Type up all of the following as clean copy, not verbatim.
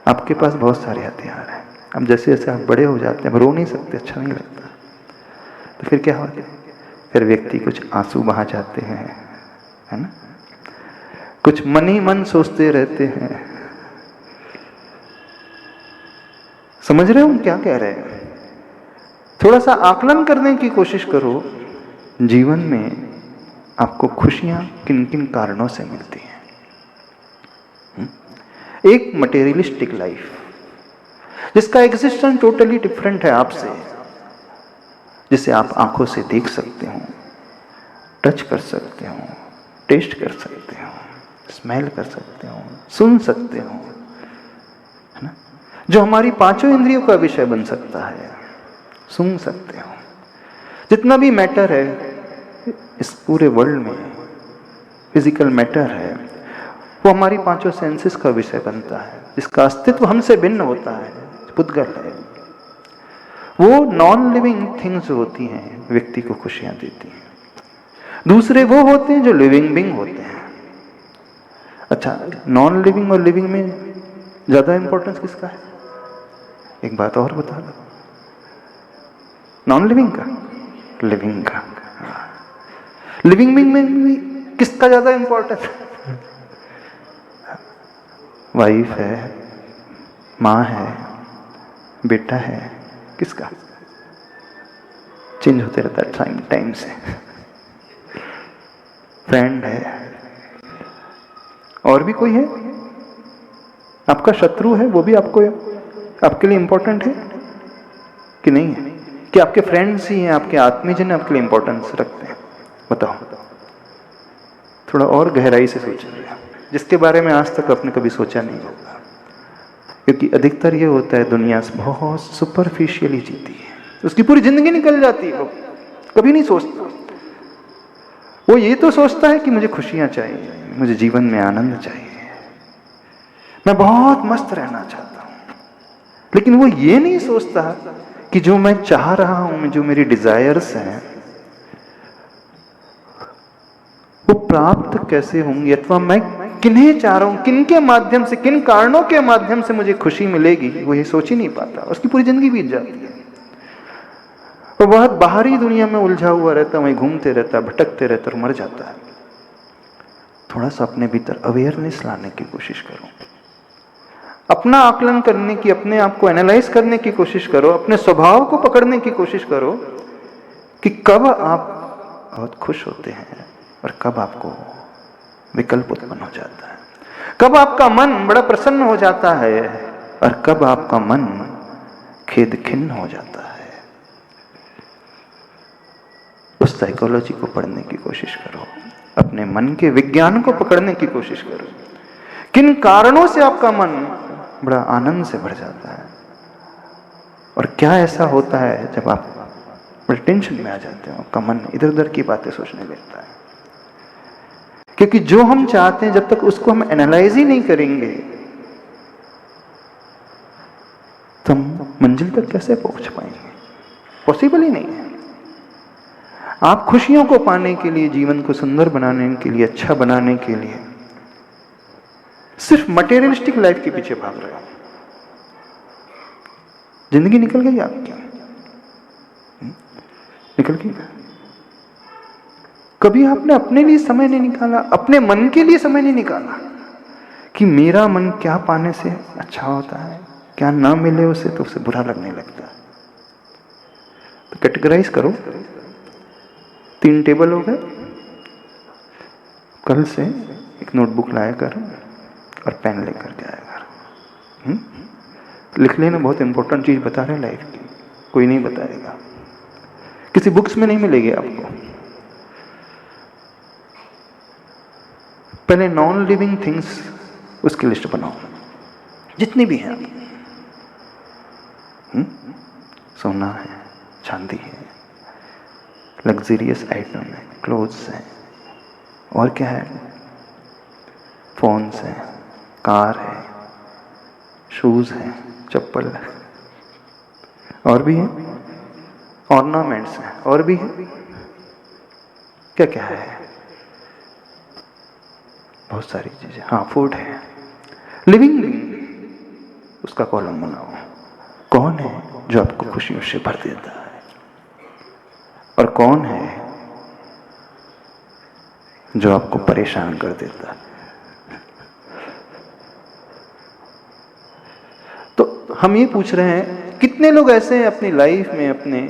आपके पास बहुत सारे हथियार हैं। अब जैसे जैसे आप बड़े हो जाते हैं, अब रो नहीं सकते, अच्छा नहीं लगता, तो फिर क्या होता है? फिर व्यक्ति कुछ आंसू बहा जाते हैं, है ना? कुछ मन ही मन सोचते रहते हैं। समझ रहे हो हम क्या कह रहे हैं? थोड़ा सा आकलन करने की कोशिश करो, जीवन में आपको खुशियां किन किन कारणों से मिलती हैं। एक मटेरियलिस्टिक लाइफ जिसका एग्जिस्टेंस टोटली डिफरेंट है आपसे, जिसे आप आंखों से देख सकते हो, टच कर सकते हो, टेस्ट कर सकते हो, स्मेल कर सकते हो, सुन सकते हो, है ना? जो हमारी पांचों इंद्रियों का विषय बन सकता है, सुन सकते हो। जितना भी मैटर है इस पूरे वर्ल्ड में, फिजिकल मैटर है, वो हमारी पांचों सेंसेस का विषय बनता है, जिसका अस्तित्व हमसे भिन्न होता है, पुद्गल है। वो नॉन लिविंग थिंग्स होती हैं, व्यक्ति को खुशियां देती हैं। दूसरे वो होते हैं जो लिविंग बीइंग होते हैं। अच्छा, नॉन लिविंग और लिविंग में ज्यादा इंपॉर्टेंस किसका है? एक बात और बता दो, नॉन लिविंग का, लिविंग का। लिविंग बीइंग में भी किसका ज्यादा इंपॉर्टेंस? वाइफ है, माँ है, बेटा है, किसका? चेंज होते रहता है टाइम से। फ्रेंड है, और भी कोई है? आपका शत्रु है, वो भी आपके लिए इंपॉर्टेंट है कि नहीं है? कि आपके फ्रेंड्स ही हैं, आपके आत्मीजन आपके लिए इंपॉर्टेंस रखते हैं? बताओ, थोड़ा और गहराई से सोचिए, जिसके बारे में आज तक आपने कभी सोचा नहीं होगा। क्योंकि अधिकतर ये होता है, दुनिया बहुत सुपरफिशियली जीती है, उसकी पूरी जिंदगी निकल जाती है, वो कभी नहीं सोचता। वो ये तो सोचता है कि मुझे खुशियां चाहिए, मुझे जीवन में आनंद चाहिए, मैं बहुत मस्त रहना चाहता हूं। लेकिन वो ये नहीं सोचता कि जो मैं चाह रहा हूं, जो मेरी डिजायर्स हैं, वो प्राप्त कैसे होंगी, अथवा मैं किन्हें चाह रहा हूं, किन के माध्यम से, किन कारणों के माध्यम से मुझे खुशी मिलेगी, वो ये सोच ही नहीं पाता। उसकी पूरी जिंदगी बीत जाती है, वो बहुत बाहरी दुनिया में उलझा हुआ रहता है, वहीं घूमते रहता है, भटकते रहता है और मर जाता है। थोड़ा सा अपने भीतर अवेयरनेस लाने की कोशिश करो, अपना आकलन करने की, अपने आप को एनालाइज करने की कोशिश करो, अपने स्वभाव को पकड़ने की कोशिश करो कि कब आप बहुत खुश होते हैं और कब आपको विकल्प उत्पन्न हो जाता है, कब आपका मन बड़ा प्रसन्न हो जाता है और कब आपका मन खेद खिन्न हो जाता है। उस साइकोलॉजी को पढ़ने की कोशिश करो, अपने मन के विज्ञान को पकड़ने की कोशिश करो। किन कारणों से आपका मन बड़ा आनंद से भर जाता है और क्या ऐसा होता है जब आप बड़े टेंशन में आ जाते हो, आपका मन इधर उधर की बातें सोचने लगता है। क्योंकि जो हम चाहते हैं, जब तक उसको हम एनालाइज ही नहीं करेंगे तो हम मंजिल तक कैसे पहुंच पाएंगे? पॉसिबल ही नहीं है। आप खुशियों को पाने के लिए, जीवन को सुंदर बनाने के लिए, अच्छा बनाने के लिए सिर्फ मटेरियलिस्टिक लाइफ के पीछे भाग रहे हो। जिंदगी निकल गई आपकी, निकल गई। कभी आपने अपने लिए समय नहीं निकाला, अपने मन के लिए समय नहीं निकाला कि मेरा मन क्या पाने से अच्छा होता है, क्या ना मिले उसे तो उसे बुरा लगने लगता है। तो कैटेगराइज करो, 3 टेबल हो गए। कल से एक नोटबुक लाया कर और पेन लेकर के आया कर, लिख लेना। बहुत इंपॉर्टेंट चीज बता रहे लाइफ की, कोई नहीं बताएगा, किसी बुक्स में नहीं मिलेगी आपको। पहले नॉन लिविंग थिंग्स उसकी लिस्ट बनाओ, जितनी भी हैं। सोना है, चांदी है, लग्जरियस आइटम है, क्लोथ्स हैं, और क्या है, फोन्स हैं, कार है, शूज है, चप्पल है, और भी है, ऑर्नामेंट्स हैं, और भी है, क्या क्या है, बहुत सारी चीजें, हाँ फूड है, लिविंग बीइंग, उसका कॉलम बनाओ। कौन है जो आपको खुशियों से भर देता है, और कौन है जो आपको परेशान कर देता है। तो हम ये पूछ रहे हैं, कितने लोग ऐसे हैं अपनी लाइफ में अपने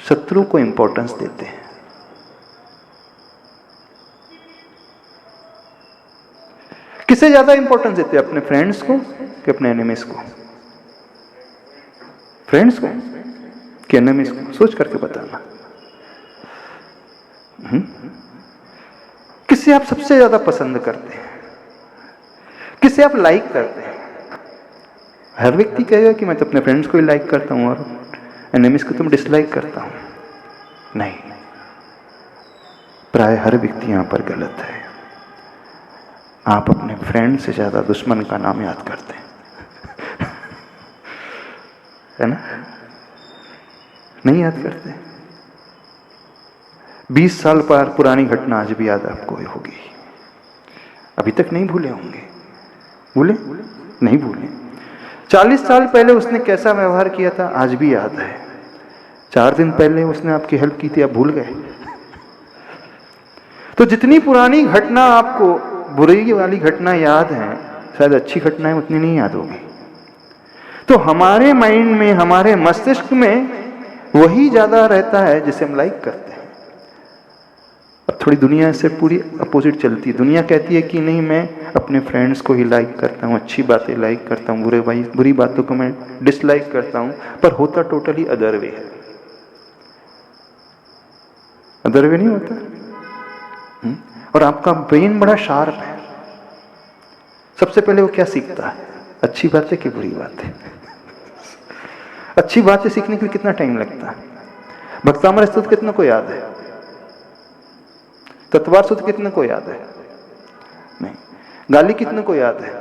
शत्रु को इंपॉर्टेंस देते हैं? किसे ज्यादा इंपॉर्टेंस देते हैं, अपने फ्रेंड्स को कि अपने एनिमीज को? फ्रेंड्स को कि एनिमीज को? सोच करके बताना। किसे आप सबसे ज्यादा पसंद करते हैं, किसे आप लाइक करते हैं? हर व्यक्ति कहेगा कि मैं तो अपने फ्रेंड्स को ही लाइक करता हूं और एनिमीज को तुम डिसलाइक करता हूं। नहीं, प्राय हर व्यक्ति यहां पर गलत है। आप अपने फ्रेंड से ज्यादा दुश्मन का नाम याद करते हैं, है ना? नहीं याद करते। 20 साल पर पुरानी घटना आज भी याद आपको होगी, अभी तक नहीं भूले होंगे। भूले? नहीं भूले। 40 साल पहले उसने कैसा व्यवहार किया था आज भी याद है। 4 दिन पहले उसने आपकी हेल्प की थी, आप भूल गए। तो जितनी पुरानी घटना आपको बुरी वाली घटना याद है, शायद अच्छी घटनाएं उतनी नहीं याद होगी। तो हमारे माइंड में, हमारे मस्तिष्क में वही ज्यादा रहता है जिसे हम लाइक करते हैं। अब थोड़ी दुनिया से पूरी अपोजिट चलती है। दुनिया कहती है कि नहीं, मैं अपने फ्रेंड्स को ही लाइक करता हूँ, अच्छी बातें लाइक करता हूँ, बुरी बातों को मैं डिसलाइक करता हूँ। पर होता टोटली अदर वे है। अदर वे नहीं होता। और आपका ब्रेन बड़ा शार्प है। सबसे पहले वो क्या सीखता है, अच्छी बातें कि बुरी बातें? अच्छी बातें सीखने के लिए कितना टाइम लगता है? भक्तामृत स्तोत्र कितने को याद है? तत्वार सूत्र कितने को याद है? नहीं। गाली कितने को याद है?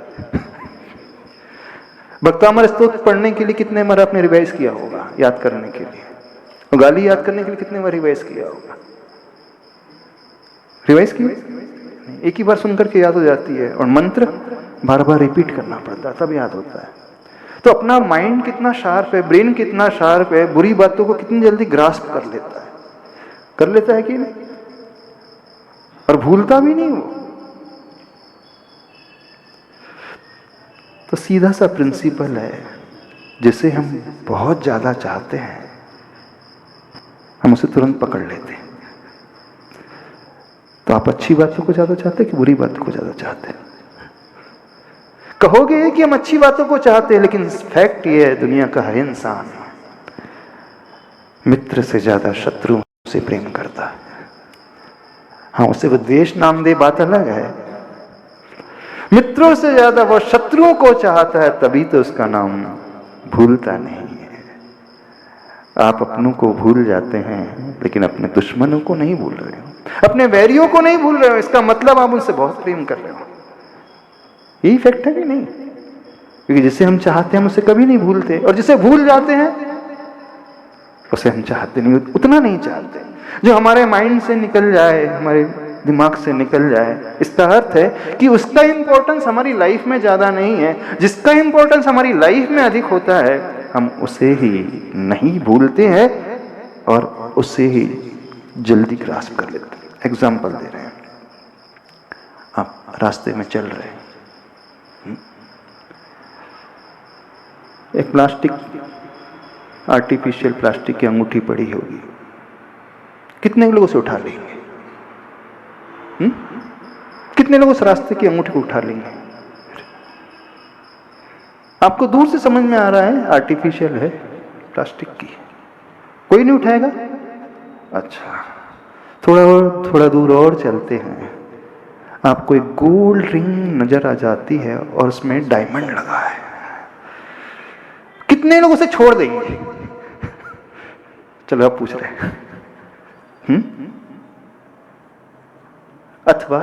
भक्तामृत स्तोत्र पढ़ने के लिए कितने बार आपने रिवाइज किया होगा याद करने के लिए? और गाली याद करने के लिए कितने बार रिवाइज किया होगा? रिवाइज किया? एक ही बार सुनकर के याद हो जाती है, और मंत्र बार बार रिपीट करना पड़ता है तब याद होता है। तो अपना माइंड कितना शार्प है, ब्रेन कितना शार्प है, बुरी बातों को कितनी जल्दी ग्रास्प कर लेता है। कर लेता है कि नहीं? और भूलता भी नहीं वो। तो सीधा सा प्रिंसिपल है, जिसे हम बहुत ज्यादा चाहते हैं हम उसे तुरंत पकड़ लेते हैं। तो आप अच्छी बातों को ज्यादा चाहते हैं कि बुरी बातों को ज्यादा चाहते हैं? कहोगे कि हम अच्छी बातों को चाहते हैं, लेकिन फैक्ट ये है, दुनिया का हर इंसान मित्र से ज्यादा शत्रु से प्रेम करता है। हाँ, उसे वो द्वेष नाम दे, बात अलग है। मित्रों से ज्यादा वो शत्रुओं को चाहता है, तभी तो उसका नाम भूलता नहीं है। आप अपनों को भूल जाते हैं, लेकिन अपने दुश्मनों को नहीं भूल रहे हो, अपने वैरियों को नहीं भूल रहे हो। इसका मतलब आप उनसे बहुत प्रेम कर रहे हो। यही फैक्ट है कि नहीं? क्योंकि जिसे हम चाहते हैं हम उसे कभी नहीं भूलते, और जिसे भूल जाते हैं उसे हम चाहते नहीं, उतना नहीं चाहते। जो हमारे माइंड से निकल जाए, हमारे दिमाग से निकल जाए, इसका अर्थ है कि उसका इंपॉर्टेंस हमारी लाइफ में ज्यादा नहीं है। जिसका इंपॉर्टेंस हमारी लाइफ में अधिक होता है, हम उसे ही नहीं भूलते हैं और उसे ही जल्दी ग्रास्प कर लेते हैं। एग्जाम्पल दे रहे हैं, आप रास्ते में चल रहे हैं, एक प्लास्टिक, आर्टिफिशियल प्लास्टिक की अंगूठी पड़ी होगी, कितने लोग उसे उठा लेंगे? कितने लोग उस रास्ते की अंगूठी को उठा लेंगे? आपको दूर से समझ में आ रहा है आर्टिफिशियल है, प्लास्टिक की, कोई नहीं उठाएगा। अच्छा, थोड़ा दूर और चलते हैं, आपको एक गोल्ड रिंग नजर आ जाती है और उसमें डायमंड लगा है। कितने लोग उसे छोड़ देंगे? चलो आप पूछ रहे हैं। अथवा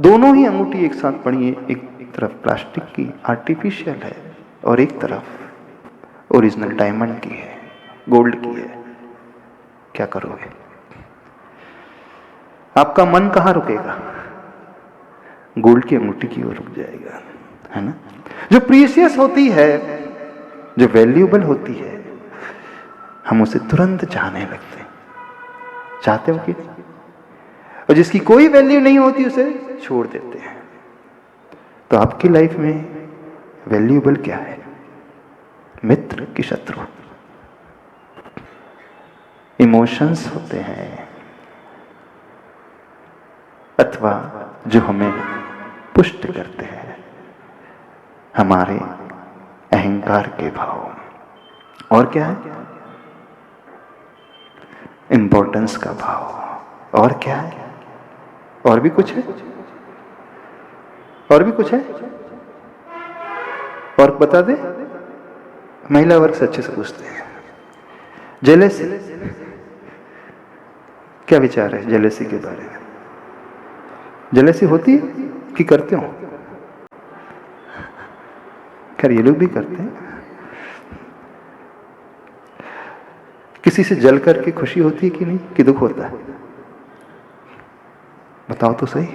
दोनों ही अंगूठी एक साथ पड़ी है, एक तरफ प्लास्टिक की आर्टिफिशियल है और एक तरफ ओरिजिनल डायमंड की है, गोल्ड की है। क्या करोगे? आपका मन कहां रुकेगा? गोल्ड की अंगूठी की ओर रुक जाएगा, है ना। जो प्रीशियस होती है, जो वैल्यूएबल होती है, हम उसे तुरंत चाहने लगते हैं। चाहते हो कि नहीं? और जिसकी कोई वैल्यू नहीं होती उसे छोड़ देते हैं। तो आपकी लाइफ में वैल्यूएबल क्या है? मित्र कि शत्रु? इमोशंस होते हैं अथवा जो हमें पुष्ट करते हैं, हमारे अहंकार के भाव। और क्या है? इंपॉर्टेंस का भाव। और क्या है? और भी कुछ है? और भी कुछ है? और बता दे। महिला वर्ग से अच्छे से पूछते हैं। जेलेसी, क्या विचार है जेलेसी के बारे में? जेलेसी होती है कि करते हो? खैर ये लोग भी करते हैं। किसी से जल करके खुशी होती है कि नहीं, कि दुख होता है? बताओ तो सही।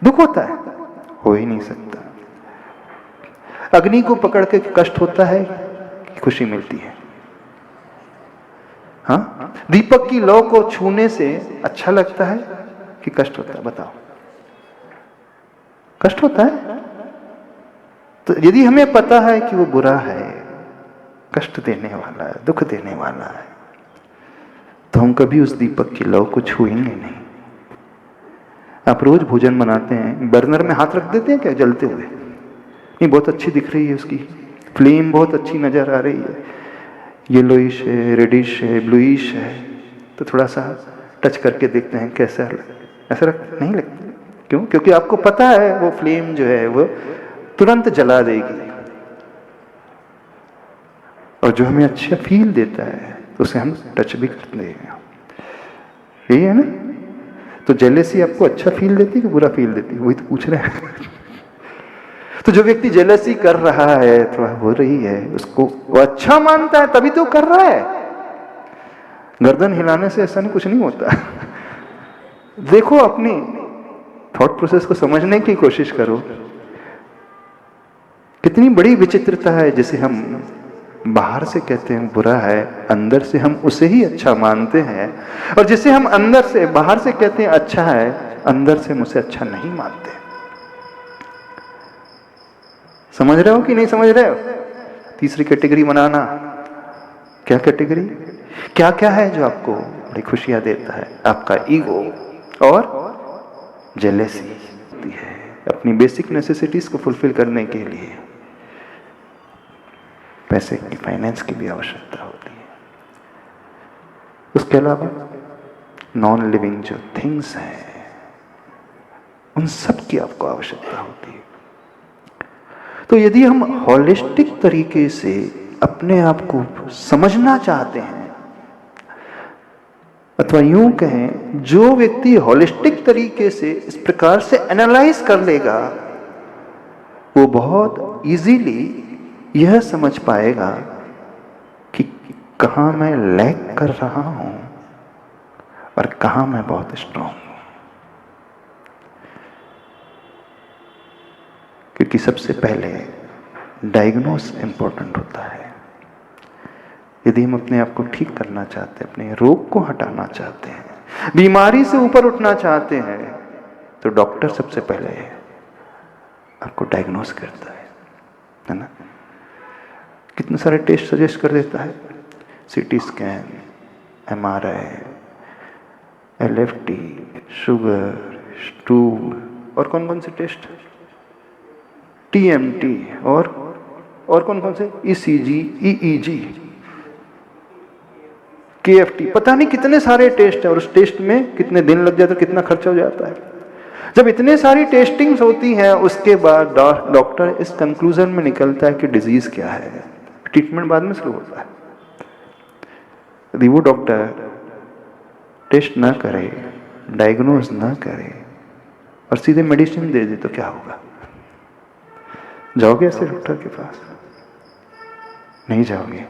दुख होता है? हो ही नहीं सकता। अग्नि को पकड़ के कष्ट होता है कि खुशी मिलती है? हाँ? दीपक की लौ को छूने से अच्छा लगता है कि कष्ट होता है? बताओ। कष्ट होता है। तो यदि हमें पता है कि वो बुरा है, कष्ट देने वाला है, दुख देने वाला है, तो हम कभी उस दीपक की लौ को छूएंगे नहीं। आप रोज भोजन बनाते हैं, बर्नर में हाथ रख देते हैं क्या जलते हुए? नहीं, बहुत अच्छी दिख रही है, उसकी फ्लेम बहुत अच्छी नजर आ रही है, येलोइश है, रेडिश है, ब्लूइश है, तो थोड़ा सा टच करके देखते हैं कैसा है। ऐसा नहीं लगता। क्यों? क्योंकि आपको पता है वो फ्लेम जो है वो तुरंत जला देगी। और जो हमें अच्छा फील देता है तो उसे हम टच भी करते हैं। यही है ना? तो जेलेसी आपको अच्छा फील देती है कि बुरा फील देती है? वही तो पूछ रहे हैं। तो जो व्यक्ति जेलेसी कर रहा है, थोड़ा हो रही है, उसको वो अच्छा मानता है तभी तो कर रहा है। गर्दन हिलाने से ऐसा नहीं, कुछ नहीं होता। देखो, अपनी थॉट प्रोसेस को समझने की कोशिश करो। कितनी बड़ी विचित्रता है, जिसे हम बाहर से कहते हैं बुरा है, अंदर से हम उसे ही अच्छा मानते हैं। और जिसे हम अंदर से बाहर से कहते हैं अच्छा है, अंदर से हम उसे अच्छा नहीं मानते। समझ रहे हो कि नहीं समझ रहे हो? तीसरी कैटेगरी बनाना। क्या कैटेगरी? क्या क्या है जो आपको बड़ी खुशियां देता है? आपका ईगो और जेलेसी होती है अपनी बेसिक नेसेसिटीज को फुलफिल करने के लिए। पैसे की, फाइनेंस की भी आवश्यकता होती है। उसके अलावा नॉन लिविंग जो थिंग्स हैं, उन सब की आपको आवश्यकता होती है। तो यदि हम होलिस्टिक तरीके से अपने आप को समझना चाहते हैं, अथवा यूं कहें, जो व्यक्ति होलिस्टिक तरीके से इस प्रकार से एनालाइज कर लेगा, वो बहुत इजीली यह समझ पाएगा कि कहां मैं लैग कर रहा हूं और कहां मैं बहुत स्ट्रांग हूं। क्योंकि सबसे पहले डायग्नोस इंपॉर्टेंट होता है। यदि हम अपने आप को ठीक करना चाहते हैं, अपने रोग को हटाना चाहते हैं, बीमारी से ऊपर उठना चाहते हैं, तो डॉक्टर सबसे पहले आपको डायग्नोस करता है ना। कितने सारे टेस्ट सजेस्ट कर देता है, CT scan, MRI, LFT, sugar, stool, और कौन कौन से टेस्ट, TMT, और कौन कौन से, ECG, EEG, KFT, पता नहीं कितने सारे टेस्ट है। और उस टेस्ट में कितने दिन लग जाते हैं, कितना खर्चा हो जाता है। जब इतने सारी टेस्टिंग्स होती हैं, उसके बाद डॉक्टर इस कंक्लूजन में निकलता है कि डिजीज क्या है। ट्रीटमेंट बाद में शुरू होता है। यदि वो डॉक्टर टेस्ट ना करे, डायग्नोज ना करे और सीधे मेडिसिन दे दे, तो क्या होगा? जाओगे ऐसे डॉक्टर के पास? नहीं जाओगे।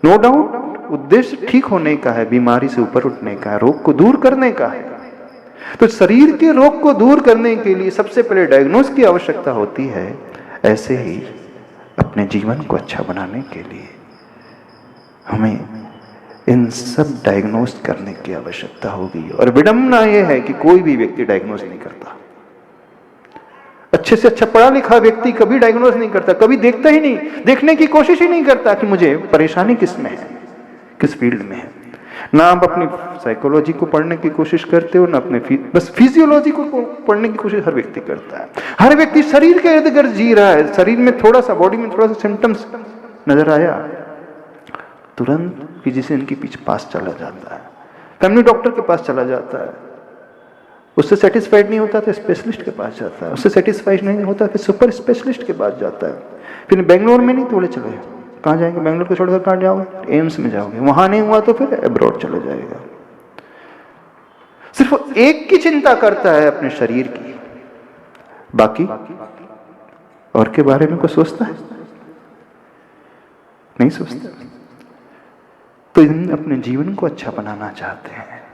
नो डाउट उद्देश्य ठीक होने का है, बीमारी से ऊपर उठने का है, रोग को दूर करने का है। तो शरीर के रोग को दूर करने के लिए सबसे पहले डायग्नोस की आवश्यकता होती है। ऐसे ही अपने जीवन को अच्छा बनाने के लिए हमें इन सब डायग्नोस करने की आवश्यकता होगी। और विडंबना यह है कि कोई भी व्यक्ति डायग्नोस नहीं करता। अच्छे से अच्छा पढ़ा लिखा व्यक्ति कभी डायग्नोस नहीं करता, कभी देखता ही नहीं, देखने की कोशिश ही नहीं करता कि मुझे परेशानी किस में है, किस फील्ड में है। ना आप अपनी साइकोलॉजी को पढ़ने की कोशिश करते हो, ना अपने बस फिजियोलॉजी को पढ़ने की कोशिश हर व्यक्ति करता है। हर व्यक्ति शरीर के इर्द गिर्द जी रहा है। शरीर में थोड़ा सा, बॉडी में थोड़ा सा सिम्टम्स नजर आया, तुरंत फिजिशियन के पीछे पास चला जाता है, फैमिली डॉक्टर के पास चला जाता है। उससे सेटिस्फाइड नहीं होता तो स्पेशलिस्ट के पास जाता है, उससे सेटिस्फाइड नहीं होता फिर सुपर स्पेशलिस्ट के पास जाता है। फिर बेंगलोर में नहीं तो बोले चलो कहाँ जाएंगे, बेंगलोर को छोड़कर कहाँ जाओगे, एम्स में जाओगे, वहां नहीं हुआ तो फिर अब्रॉड चले जाएगा। सिर्फ एक की चिंता करता है, अपने शरीर की, बाकी और के बारे में कुछ सोचता है नहीं सोचता। तो अपने जीवन को अच्छा बनाना चाहते हैं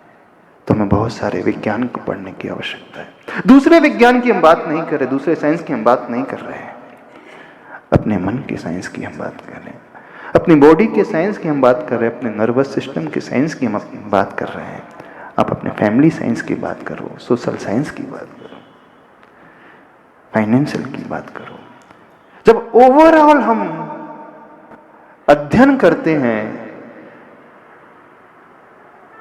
तो हमें बहुत सारे विज्ञान को पढ़ने की आवश्यकता है। दूसरे विज्ञान की हम बात नहीं कर रहे, दूसरे साइंस की हम बात नहीं कर रहे हैं, अपने मन की साइंस की हम बात कर रहे हैं, अपनी बॉडी के साइंस की हम बात कर रहे हैं, अपने नर्वस सिस्टम के साइंस की हम बात कर रहे हैं। आप अपने फैमिली साइंस की बात करो, सोशल साइंस की बात करो, फाइनेंशियल की बात करो। जब ओवरऑल हम अध्ययन करते हैं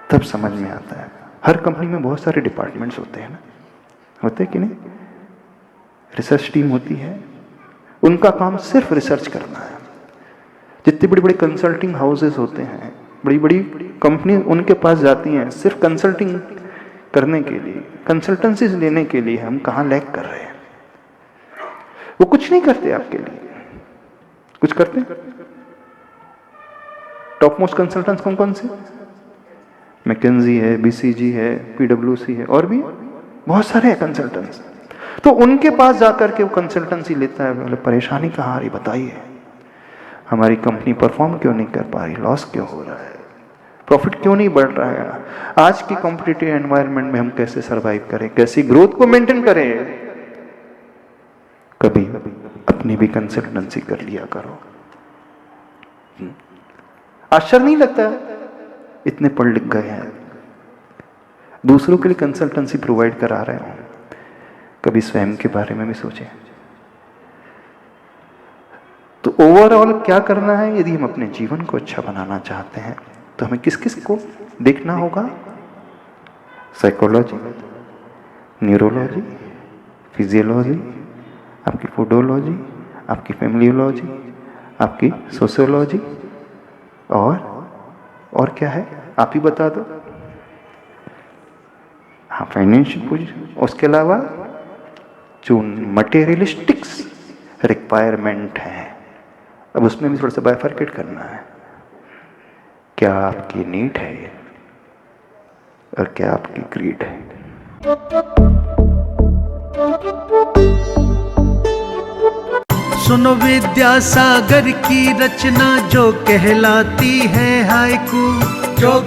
तब समझ में आता है। हर कंपनी में बहुत सारे डिपार्टमेंट्स होते हैं ना, होते कि नहीं? रिसर्च टीम होती है, उनका काम सिर्फ रिसर्च करना है। जितनी बड़ी बड़ी कंसल्टिंग हाउसेस होते हैं, बड़ी बड़ी कंपनी उनके पास जाती हैं सिर्फ कंसल्टिंग करने के लिए, कंसल्टेंसीज लेने के लिए। हम कहाँ लैग कर रहे हैं? वो कुछ नहीं करते आपके लिए, कुछ करते? टॉप मोस्ट कंसल्टेंट्स कौन कौन से? मैकेंजी है, बीसीजी है, पीडब्ल्यूसी है, और भी बहुत सारे हैं कंसल्टेंट्स। तो उनके पास जाकर के वो कंसल्टेंसी लेता है, बोले परेशानी कहाँ आ रही बताइए, हमारी कंपनी परफॉर्म क्यों नहीं कर पा रही, लॉस क्यों हो रहा है, प्रॉफिट क्यों नहीं बढ़ रहा है, आज की कॉम्पिटिटिव एनवायरनमेंट में हम कैसे सर्वाइव करें, कैसी ग्रोथ को मेंटेन करें। कभी अपनी भी कंसल्टेंसी कर लिया करो। आश्चर्य नहीं लगता इतने पढ़ लिख गए हैं, दूसरों के लिए कंसल्टेंसी प्रोवाइड करा रहे हो, कभी स्वयं के बारे में भी सोचें। तो ओवरऑल क्या करना है? यदि हम अपने जीवन को अच्छा बनाना चाहते हैं तो हमें किस किस को देखना होगा? साइकोलॉजी, न्यूरोलॉजी, फिजियोलॉजी, आपकी फूडोलॉजी, आपकी फैमिलियोलॉजी, आपकी सोशियोलॉजी, और क्या है आप ही बता दो। हाँ, फाइनेंशियल पोजीशन। उसके अलावा जो मटेरियलिस्टिक्स रिक्वायरमेंट है, अब उसमें भी थोड़ा सा बाइफरकेट करना है। क्या आपकी नीड है और क्या आपकी ग्रीड है। सुनो विद्यासागर की रचना जो कहलाती है हाइकू।